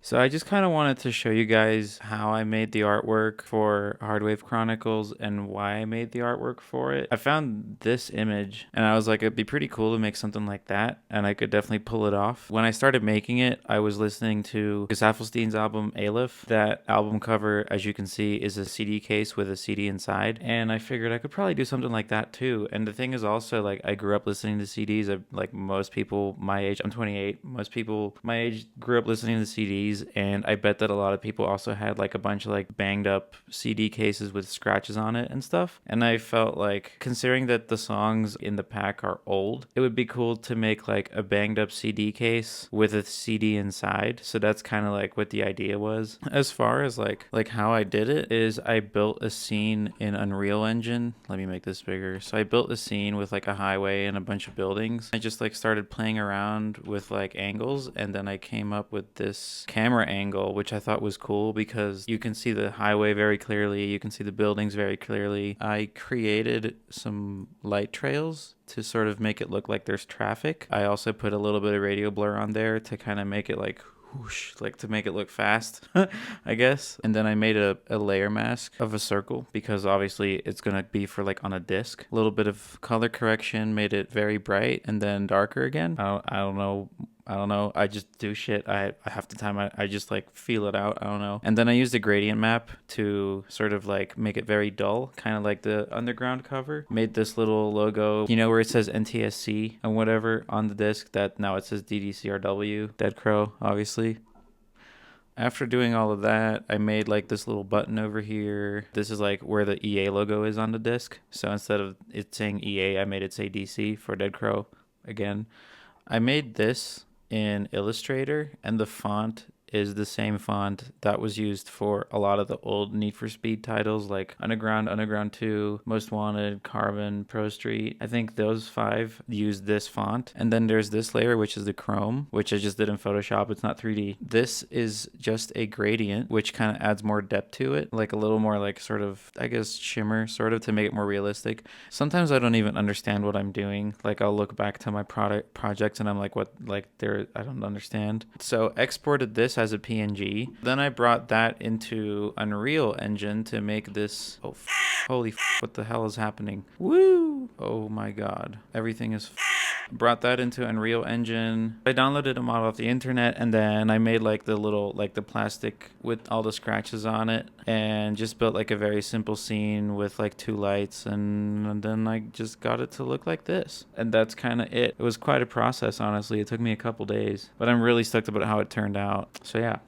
So I just kind of wanted to show you guys how I made the artwork for Hardwave Chronicles and why I made the artwork for it. I found this image and I was like, it'd be pretty cool to make something like that, and I could definitely pull it off. When I started making it, I was listening to Gesaffelstein's album Aleph. That album cover, as you can see, is a CD case with a CD inside, and I figured I could probably do something like that too. And the thing is also, like, I grew up listening to CDs. Like most people my age, I'm 28. Most people my age grew up listening to CDs, and I bet that a lot of people also had like a bunch of like banged up CD cases with scratches on it and stuff. And I felt like, considering that the songs in the pack are old, it would be cool to make like a banged up CD case with a CD inside. So that's kind of like what the idea was. As far as like how I did it is, I built a scene in Unreal Engine. Let me make this bigger. So I built a scene with like a highway and a bunch of buildings. I just like started playing around with like angles, and then I came up with this camera angle, which I thought was cool because you can see the highway very clearly, you can see the buildings very clearly. I created some light trails to sort of make it look like there's traffic. I also put a little bit of radio blur on there to kind of make it like whoosh, like to make it look fast, I guess. And then I made a layer mask of a circle because obviously it's going to be for like on a disc. A little bit of color correction made it very bright and then darker again. I don't know. I don't know. I just do shit. I half the time I just like feel it out. I don't know. And then I used a gradient map to sort of like make it very dull, kind of like the underground cover. Made this little logo, you know, where it says NTSC and whatever on the disc, that now it says DDCRW, Dead Crow, obviously. After doing all of that, I made like this little button over here. This is like where the EA logo is on the disc. So instead of it saying EA, I made it say DC for Dead Crow again. I made this in Illustrator, and the font is the same font that was used for a lot of the old Need for Speed titles like Underground, Underground 2, Most Wanted, Carbon, Pro Street. I think those 5 use this font. And then there's this layer, which is the chrome, which I just did in Photoshop. It's not 3D. This is just a gradient, which kind of adds more depth to it, like a little more like sort of, I guess, shimmer sort of to make it more realistic. Sometimes I don't even understand what I'm doing. Like I'll look back to my projects and I'm like, what, like there, I don't understand. So exported this as a PNG. Then I brought that into Unreal Engine to make this. Oh, holy, what the hell is happening? Woo! Oh my god. Everything is. Brought that into Unreal Engine. I downloaded a model off the internet, and then I made like the little, like the plastic with all the scratches on it, and just built like a very simple scene with like 2 lights, and then I just got it to look like this. And that's kind of it. It was quite a process, honestly. It took me a couple days, but I'm really stoked about how it turned out. So yeah.